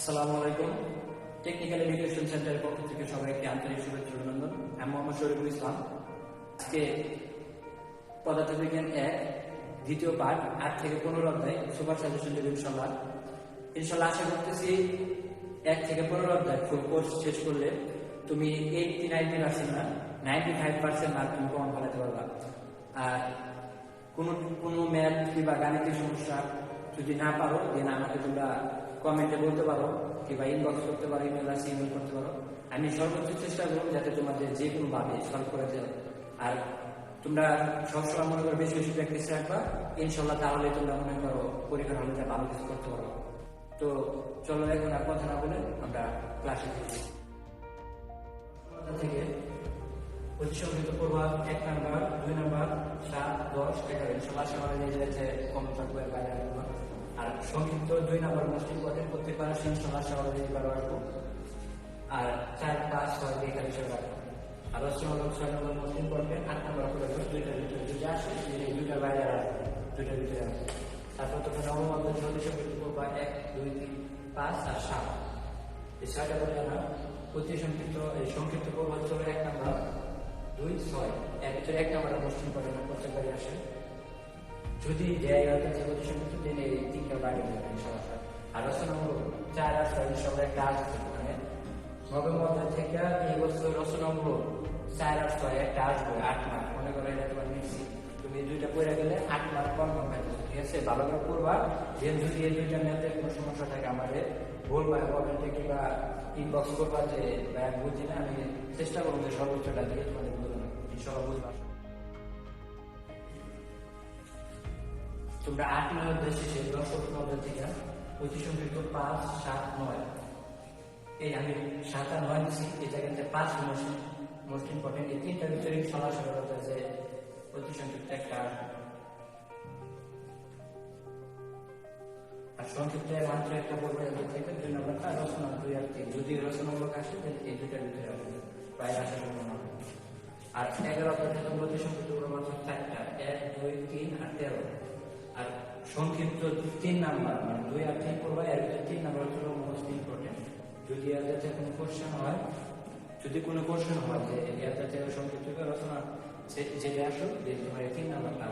আসসালামু আলাইকুম। Technical education সেন্টারের পক্ষ থেকে সবাইকে আন্তরিক শুভেচ্ছা অভিনন্দন। আমি মোহাম্মদ শরীফুল ইসলাম। আজকে পদার্থবিজ্ঞান 1 দ্বিতীয় পাঠ 8 থেকে 15 অধ্যায় সুপার সাজেশন দেব ইনশাআল্লাহ। আশা করতেছি 1 থেকে 15 অধ্যায় ফুল কোর্স শেষ করলে তুমি 80-90% না 95% মার্ক তুমি কমন ফলাতে পারবা। আর কোনো ম্যাথ কিংবা গাণিতিক সমস্যা যদি না পারো দেন আমাকে তোমরা কমেন্টে বলতে পারো কিংবা ইনবক্স করতে পারো, ইমেল আছে ইমেল করতে পারো। আমি সর্বোচ্চ চেষ্টা করবো যাতে তোমাদের যে কোনো ভাবে সলভ করা যায়। আর তোমরা সবসময় মনে করো বেশি বেশি প্র্যাকটিস রাখবা ইনশাল্লাহ, তাহলে তোমরা মনে করো পরীক্ষার হলে ভালো কিছু করতে পারো। তো চলো এখন আর কথা না বলে আমরা ক্লাসে থেকে প্রতিসংখ্যিত প্রভাব 1 নাম্বার 2 নাম্বার 7, 10, 11 ইনশাল্লাহ আশা করা যায় যে কম থাকবে বাইরে আসবো। আর সংক্ষিপ্ত 2 নাম্বার মোস্ট ইম্পর্টেন্ট প্রত্যেকবার আসে ইনশাল্লাহ আশা করা যায় এবার আসবো। আর 4, 5, 6 এখানে হিসেবে রাখবো। আর 6 নম্বর মোস্ট ইম্পর্টেন্ট 8 নাম্বার করে দুইটার ভিতরে যদি আসে দুইটার বাইরে আসবে, দুইটার ভিতরে আসবে। তারপর তোমরা নবম অধ্যায় প্রতিসংখ্যিত প্রভাব 1, 2, 3, 5 আর 7 এই 6টা বলে আমরা সংক্ষিপ্ত প্রভাব হচ্ছে 1 নাম্বার 2, 6 এর ভিতরে 1 নাম্বার মোস্ট ইম্পর্টেন্ট প্রত্যেকবারই আসে। যদি দেয় প্রতিসংখ্যিত দিন এই 3টা বাইরে যাবে ইনশাআল্লাহ। আর 4 আর 6 ইনশাআল্লাহ একটা আসবে, মানে নবম অধ্যায় থেকে এই বছর 4 আর 6 একটা আসবে 8 মার্ক। মনে করো এটা তোমার মিক্সি, তুমি দুইটা পড়ে গেলে 8 মার্ক কনফার্ম হয়ে যাবে। ঠিক আছে, ভালো করে পড়বা। যে যদি এই দুইটা ম্যাথের কোনো সমস্যা থাকে আমাদের বলবা, কমেন্টে কিংবা ইনবক্স করবা যে ভাই বুঝি না, আমি চেষ্টা করবো যে সর্বোচ্চটা দিয়ে তোমাদের বলবো ইনশাআল্লাহ বুঝবা। তোমরা 8 9 অধ্যায় শেষে 10 অধ্যায় থেকে প্রতিসংখ্যিত 5, 7, 9 এই আমি 7 আর 9 দিচ্ছি। এই জায়গাতে 5 মোস্ট ইম্পর্টেন্ট। এই 3টার ভিতরে সরাসরি যে প্রতিসংখ্যিত একটা আর সংক্ষিপ্ত মাত্র একটা বলবো এদের থেকে 2 নম্বরটা রচনা 2 আর 3 যদি রচনামূলক আসে তাহলে এই দুটার ভিতরে আসবে প্রায় আসার সম্ভাবনা। আর 11 অধ্যায় প্রতিসংখ্যিত প্রমাণ 4টা 1, 2, 3 আর 13। আর সংক্ষিপ্ত 3 নাম্বার মানে 2 আর 3 পড়বা, এর ভিতরে 3 নাম্বার হচ্ছে মোস্ট ইম্পর্টেন্ট। যদি এর যাতে কোনো কোশ্চেন হয় যে এর যাতে সংক্ষিপ্ত রচনা যেটা আসুক তোমার 3 নাম্বারটা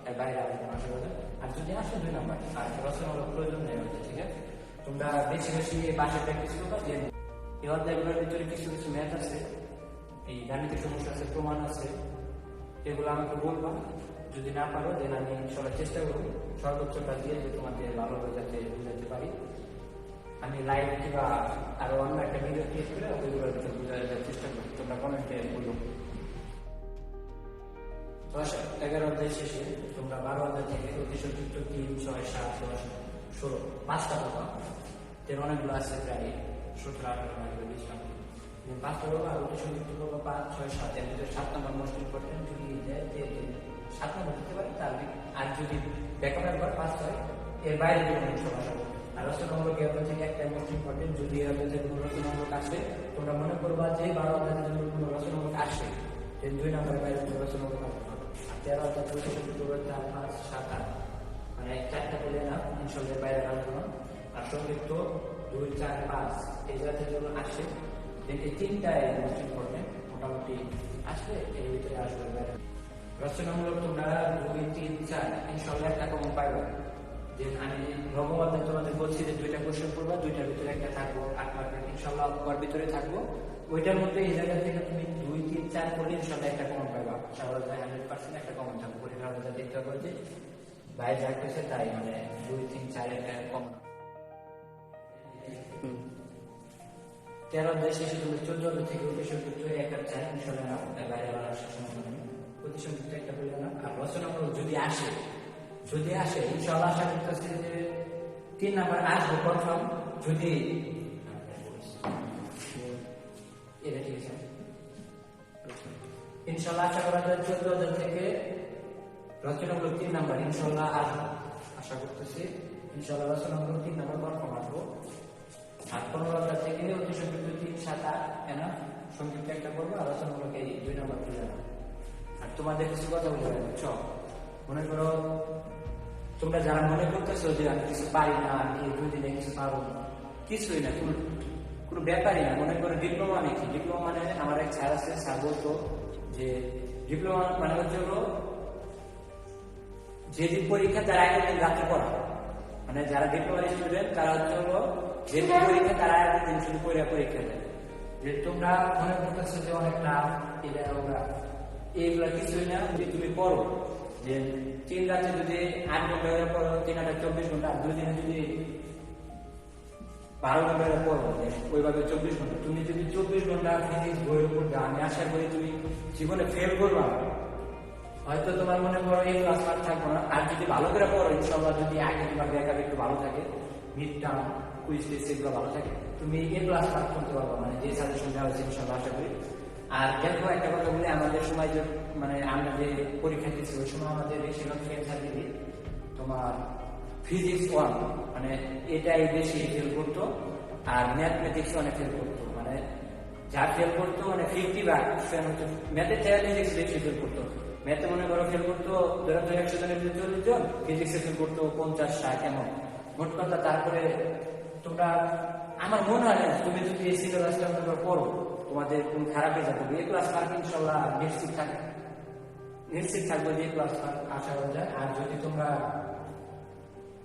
এর বাইরে আসবে আশা করা। আর যদি আসে 2 নাম্বার আর রচনামূলক প্রয়োজন নেই হচ্ছে। ঠিক আছে, তোমরা বেশি বেশি বাসায় প্র্যাকটিস করবা। যে এই অধ্যায়গুলোর ভিতরে কিছু কিছু ম্যাথ আছে, এই গাণিতিক সমস্যা আছে, প্রমাণ আছে, এগুলো আমাকে বলবা। যদি না পারো দেন আমি সবাই চেষ্টা করবো সর্বোচ্চটা দিয়ে যে তোমাদের ভালোভাবে যাতে বুঝাতে পারি। আমি লাইভ কিংবা আরো অন্য একটা ভিডিও ক্লিক করে ওইগুলোর ভিতরে বোঝাতে চেষ্টা করি। তোমরা কমেন্টে বলবো। 10 11 অধ্যায় শেষে তোমরা 12 অধ্যায় থেকে প্রতিসংখ্যিত 3, 6, 7, 10, 16 5টা পাবা। এর অনেকগুলো আছে প্রায় 17, 18, 20টা। 5টা পাবা আর প্রতিসংখ্যিত পাবা 5, 6, 7 এর ভিতরে 7 নম্বর মোস্ট ইম্পর্টেন্ট। যদি দেয় 7 নম্বর দিতে পারে তার আর যদি ব্যাকআপ একবার 5 হয় এর বাইরে কোনো সমস্যা হবে। আর রচনামূলক অধ্যায় থেকে একটা মোস্ট ইম্পর্টেন্ট। যদি এর মধ্যে কোনো রচনামূলক আসে তোমরা মনে করবা যে 12 অধ্যায় যদি কোনো রচনামূলক আসে এই 2 নম্বরের বাইরে কোনো রচনামূলক আসবে। 13 অধ্যায় প্রতিসংখ্যিত 4, 5, 7, 8 মানে 4টা বলে না ইনশাআল্লাহ বাইরে আসবে না। আর সংক্ষিপ্ত 2, 4, 5 এই জাতীয় যেগুলো আসে এই 3টাই মোস্ট ইম্পর্টেন্ট। মোটামুটি আসবে এর ভিতরে আসবে বাইরে। রচনামূলক তোমরা 2, 3, 4 ইনশাআল্লাহ একটা কমন পাইবে। যে আমি নবম অধ্যায় তোমাদের বলছি যে 2টা কোশ্চেন করবা, 2টার ভিতরে একটা থাকবো 8 মার্কের ইনশাআল্লাহ ওর ভিতরে থাকবো। ওইটার মধ্যে এই জায়গা থেকে তুমি 2, 3, 4 করলে ইনশাআল্লাহ একটা কমন পাইবা। স্বাভাবিক 100% একটা কমন থাকবে। পরীক্ষার মধ্যে দেখতে হবে যে বাইরে যা করছে তাই মানে 2, 3, 4 একটা কমন। 13 অধ্যায় শেষে তুমি 14 অধ্যায় থেকে প্রতিসংখ্যিত 1 আর 4 ইনশাআল্লাহ বাইরে আসার সম্ভাবনা নেই। প্রতিসংখ্যিত একটা বলে না। আর রচনামূলক যদি আসে ইনশাআল্লাহ আশা করতেছি যে 3 নাম্বার আসবে কনফার্ম। যদি এটা ঠিক আছে ইনশাআল্লাহ আশা করা যায় 14 অধ্যায় থেকে রচনামূলক 3 নাম্বার ইনশাআল্লাহ আসবে আশা করতেছি। ইনশাআল্লাহ রচনামূলক 3 নাম্বার কনফার্ম আসবো। আর 15 অধ্যায় থেকে প্রতিসংখ্যিত 3, 7, 8 এনা সংক্ষিপ্ত একটা করবো আর রচনামূলক এই 2 নাম্বার দিয়ে যাবো। আর তোমাদের কিছু কথা বলে বুঝছো, মনে করো তোমরা যারা মনে করতেছো যে আমি কিছু পারি না, আমি 2 দিনে কিছু পারবো, কিছুই না, কোনো ব্যাপারই না। মনে করো ডিপ্লোমা মানে কি? ডিপ্লোমা মানে আমার এক স্যার আছে, স্যার বলতো যে ডিপ্লোমা মানে হচ্ছে হলো যেদিন পরীক্ষা তার আগের দিন রাত্রে পড়া, মানে যারা ডিপ্লোমার স্টুডেন্ট তারা হচ্ছে হলো যেদিন পরীক্ষা তার আগের দিন শুধু পরীক্ষা দেয়। যে তোমরা মনে করতেছো যে অনেক লাভ এটা ওরা, এইগুলা কিছুই না। যদি তুমি পড়ো যে 3 রাতে যদি 8 ঘন্টা করে পড়ো, 3 রাতে 24 ঘন্টা, আর 2 দিনে যদি 12 ঘন্টা করে পড়ো, ওইভাবে 24 ঘন্টা। তুমি যদি 24 ঘন্টা ফিজিক্স বইয়ের উপর দাও, আমি আশা করি তুমি জীবনে ফেল করবা। হয়তো তোমার মনে করো এই ক্লাস মার্ক থাকবো না, আর যদি ভালো করে পড়ো ইনশাল্লাহ, যদি আগে তোমার ব্যাকআপ একটু ভালো থাকে, মিড টার্ম কুইজ টেস্ট এগুলো ভালো থাকে, তুমি এ ক্লাস মার্ক করতে পারবো, মানে যে সাজেশন দেওয়া হয়েছে ইনশাল্লাহ আশা করি। আর দেখো একটা কথা বলি, আমাদের সময় যে মানে আমরা যে পরীক্ষা দিচ্ছি ওই সময় আমাদের বেশিরভাগ ফ্রেন্ড সার্কেলই তোমার ফিজিক্স 1 মানে এটাই বেশি ফেল করতো, আর ম্যাথমেটিক্স অনেক ফেল করতো। মানে যা ফেল করতো মানে 50% হচ্ছে ম্যাথের থেকে ফিজিক্স বেশি ফেল করতো। ম্যাথে মনে করো ফেল করতো ধরো 100 জনের 40 জন, ফিজিক্সে ফেল করতো 50-60 এমন মোট কথা। তারপরে তোমরা আমার মনে হয় না তুমি যদি এই সিলেবাসটা মনে করো পড়ো তোমাদের কোন খারাপ হয়ে যাবে। এই ক্লাস মার্ক ইনশাল্লাহ নিশ্চিত থাকবে যে ক্লাস মার্ক আশা করা যায়। আর যদি তোমরা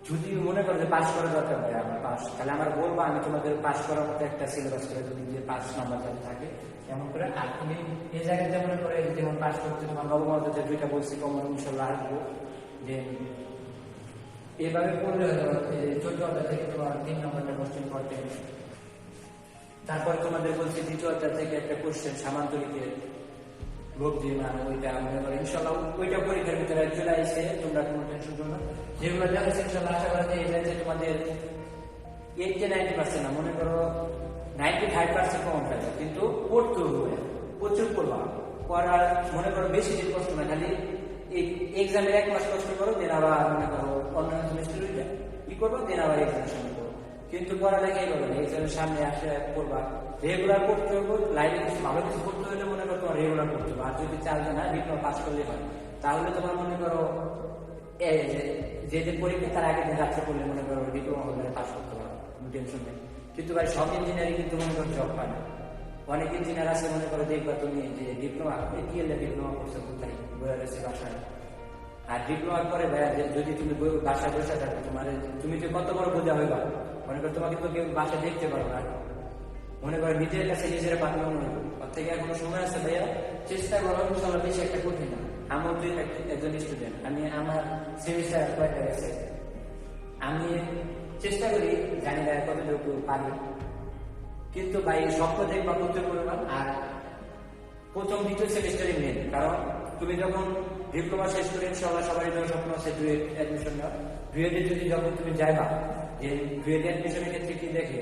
যদি মনে করো যে পাস করা দরকার হয় আমার পাস, তাহলে আমার বলবো আমি তোমাদের পাস করার মতো একটা সিলেবাস করে যদি যে 5 নাম্বার যাতে থাকে এমন করে। আর তুমি এই জায়গায় যেমন করে যেমন পাস করতে তোমার নবম অধ্যায়ে 2টা বলছি কমন ইনশাল্লাহ আসবো, যে এভাবে পড়লে 14 অধ্যায় থেকে তোমার 3 নম্বরটা মোস্ট ইম্পর্টেন্ট। তারপরে তোমাদের বলছি 2য় অধ্যায় থেকে একটা কোশ্চেন সামান্তরিকের লোক দিয়ে মানে ওইটা মনে করো ইনশাল্লাহ ওইটা পরীক্ষার ভিতরে চলে আসে, তোমরা কোনো টেনশন করো না। যেগুলো জানাচ্ছে ইনশাল্লাহ আশা করা যায় এটা যে তোমাদের 80-90% না, মনে করো 95% কমন পাবে, কিন্তু পড়তে হবে, প্রচুর পড়বা। পড়ার মনে করো বেশি দিন কষ্ট না, খালি এই এক্সামের 1 মাস কষ্ট করো, দেন আবার মনে করো অন্যান্য সেমিস্টার কি করবো, দেন আবার এক্সামের সামনে করো। কিন্তু পড়ালেখাই করবে না, এক্সামের সামনে আসে পড়বা, রেগুলার পড়তে হবে। লাইফে কিছু ভালো কিছু করতে হলে মনে করো তোমার রেগুলার করতে হবে। আর যদি চাল যে না ডিপ্লোমা পাস করলে হয়, তাহলে তোমার মনে করো যে পরীক্ষা তার আগের দিন রাত্রে করলে মনে করো ডিপ্লোমা হলে পাস করতে পারো, কোনো টেনশন নেই। কিন্তু ভাই সব ইঞ্জিনিয়ারিং কিন্তু মনে করো জব পায় না। অনেক ইঞ্জিনিয়ার আছে মনে করো দেখবা তুমি যে ডিপ্লোমা ডিপ্লোমা করছে কোথায় বয়ে রয়েছে বাসায়। আর ডিপ্লোমার পরে যদি তুমি বাসায় বসে থাকো, তোমার তুমি যে কত বড় বোঝা হইবা, মনে করো তোমাকে তো কেউ বাসায় দেখতে পারো না। মনে করো নিজের কাছে নিজেরা বাঁধলো মনে করো, ওর থেকে এখনো সময় আছে ভাইয়া, চেষ্টা করো ইনশাল্লাহ, বেশি একটা কঠিন না। আমার একজন স্টুডেন্ট, আমি আমার সেমিস্টার কয়েকটা গেছে, আমি চেষ্টা করি, জানি না কতটুকু পারি, কিন্তু ভাই স্বপ্ন দেখবা প্রচুর পরিমাণ। আর প্রথম 2য় সেমিস্টারই মেন, কারণ তুমি যখন ডিপ্লোমা শেষ করে সবাই যখন স্বপ্ন আছে ডুয়েট অ্যাডমিশন নেওয়া, ডুয়েটে যদি যখন তুমি যাইবা, যে ডুয়েট অ্যাডমিশনের ক্ষেত্রে কি দেখে,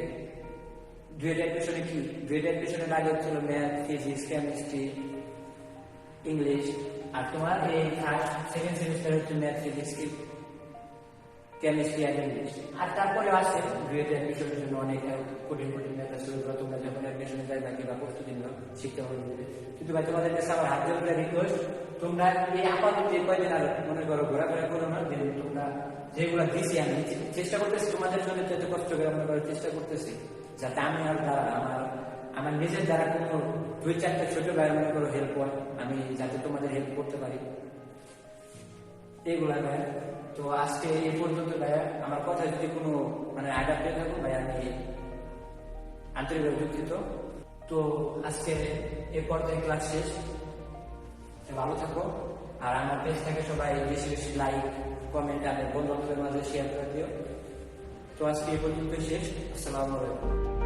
ডুয়েট অ্যাডমিশনে কি, ডুয়েট অ্যাডমিশনের আগে হচ্ছিল ম্যাথ, ফিজিক্স, কেমিস্ট্রি, ইংলিশ। আর তোমার এই ফার্স্ট সেকেন্ড সেমিস্টার হচ্ছে ম্যাথ, ফিজিক্স, কেমিস্ট্রি আর ইংলিশ। আর তারপরে আসে ডুয়েট অ্যাডমিশনের জন্য অনেক কঠিন ম্যাথ আছে, তোমরা যখন অ্যাডমিশনে যাইবা কিংবা প্রস্তুতি নিও শিখতে হবে। কিন্তু ভাই তোমাদের কাছে আমার হাত ধরে রিকোয়েস্ট, তোমরা এই আপাতত যে কয়দিন আর মনে করো ঘোরাফেরা করো না, যে তোমরা যেগুলো দিছি আমি চেষ্টা করতেছি তোমাদের জন্য যত কষ্ট করে মনে করার চেষ্টা করতেছি, যাতে আমি আর দ্বারা আমার নিজের দ্বারা কোনো 2-4টা ছোট ভাই মনে করো হেল্প হয়, আমি যাতে তোমাদের হেল্প করতে পারি এইগুলা ভাই। তো আজকে এই পর্যন্ত ভাইয়া, আমার কথা যদি কোনো মানে আঘাত পেয়ে থাকো ভাই আমি আন্তরিকভাবে দুঃখিত। তো আজকে এ পর্যায়ে ক্লাস শেষ, ভালো থাকো। আর আমার পেজটাকে সবাই বেশি বেশি লাইক কমেন্ট আর বন্ধু বান্ধবের মাঝে শেয়ার করে দিও। তো আজকে এই পর্যন্ত শেষ, আসসালামু আলাইকুম।